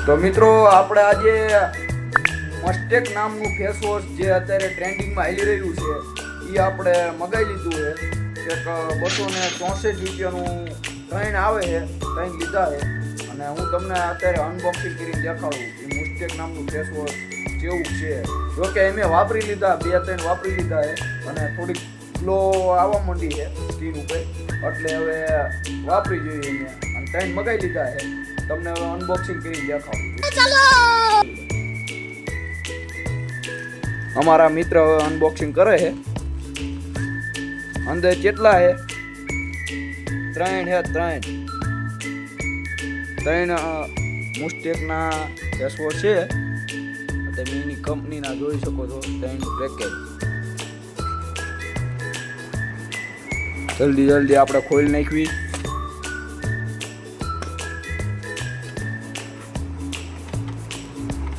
તો મિત્રો આપણે આજે મસ્ટેક નામનું ફેસ વોશ જે અત્યારે ટ્રેન્ડિંગમાં હાલી રહ્યું છે એ આપણે મગાવી લીધું છે. એક 264 રૂપિયાનું ત્રણ આવે છે, ત્રણ લીધા છે અને હું તમને અત્યારે અનબોક્સિંગ કરીને દેખાડું એ મસ્ટેક નામનું ફેસ વોશ જેવું છે. જોકે મેં વાપરી લીધા, 2-3 વાપરી લીધા છે અને થોડીક ગ્લો આવવા માંડી છે સ્કીન ઉપર, એટલે હવે વાપરી જોઈએ મેં અને ત્રણ મગાવી લીધા છે. તમને હવે અનબોક્સિંગ કરીને દેખાડું. અમારા મિત્ર હવે અનબોક્સિંગ કરે છે. અંદર કેટલા છે? ત્રણ મુસ્ટેકના ફેસ વોશ છે. તમે એની કંપનીના જોઈ શકો છો, ત્રણ પેકેજ. જલ્દી આપણે ખોલી નાખવી.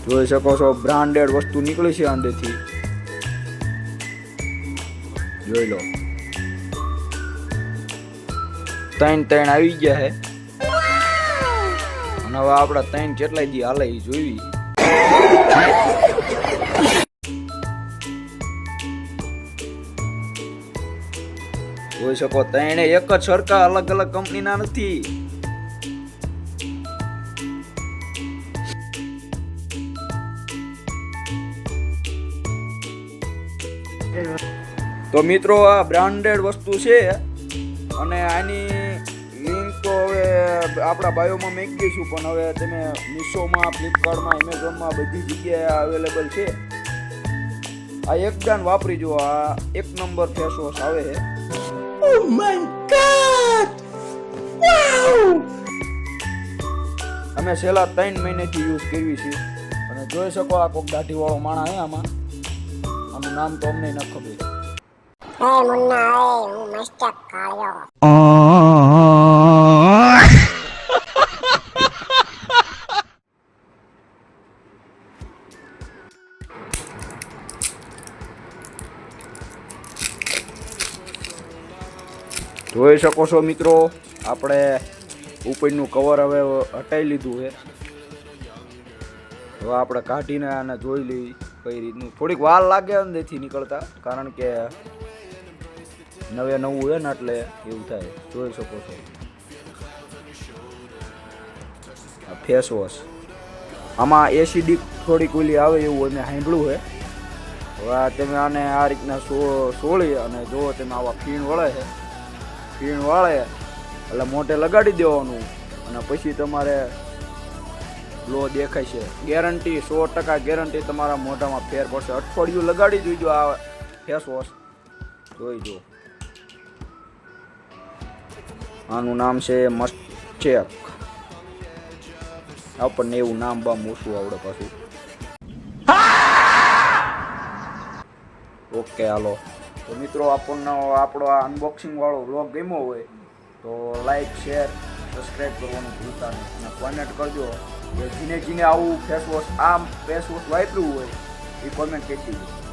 જોઈ શકો છો બ્રાન્ડેડ વસ્તુ નીકળી છે અંદરથી, જોઈ લો. ત્રણ આવી ગયા છે અને હવે આપડા ત્રણ કેટલાય દી હાલે એ જોઈ. જોઈ શકો ત્રણે એક જ સરખા, અલગ અલગ કંપનીના નથી. તો મિત્રો આ બ્રાન્ડેડ વસ્તુ છે અને આની લિંક તો હવે આપણા બાયોમાં મૂકી દઈશું, પણ હવે તમે મીશોમાં, ફ્લિપકાર્ટમાં, એમેઝોનમાં બધી જગ્યાએ અવેલેબલ છે. આ એકદમ વાપરી જુઓ, આ એક નંબર ફેસ વોશ આવે છે. Oh my God! Wow! અમે છેલ્લા 3 મહિનાથી યુઝ કરવી છે અને જોઈ શકો આ કોક દાઢી વાળો માણસ છે આમાં. આનું નામ તો અમને ન ખબર. મુન્ના હું મસ્તક ખાયો. જોઈ શકો છો મિત્રો, આપણે ઉપરનું કવર હવે હટાવી લીધું છે. હવે આપણે કાઢીને આને જોઈ લઈ કઈ રીતનું. થોડીક વાર લાગે અંદરથી નીકળતા, કારણ કે નવું હોય ને એટલે એવું થાય. જોઈ શકો છો આ ફેસ વોશ. આમાં એસિડિક થોડીક ઓલી આવે એવું અમે સાંભળ્યું છે. હવે તમે આને આ રીતના સોળી અને જો તમે આવા ફીણ વળે છે, ફીણ વાળે એટલે મોઢે લગાડી દેવાનું અને પછી તમારે ગ્લો દેખાય છે. ગેરંટી 100% ગેરંટી, તમારા મોઢામાં ફેર પડશે. અઠવાડિયું લગાડી જોઈજો આ ફેસ વોશ, જોઈજો. આનું નામ છે મસ્ટેક. આપણને એવું નામ બામ ઓછું આવડે પાછું. ઓકે હાલો. તો મિત્રો આપણો આ અનબોક્સિંગ વાળો વ્લોગ ગમ્યો હોય તો લાઈક, શેર, સબસ્ક્રાઈબ કરવાનું ભૂલતા નહીં અને કોમેન્ટ કરજો કે જીને આવું ફેસ વોશ વાપર્યું હોય એ કોમેન્ટ કરી દીધું.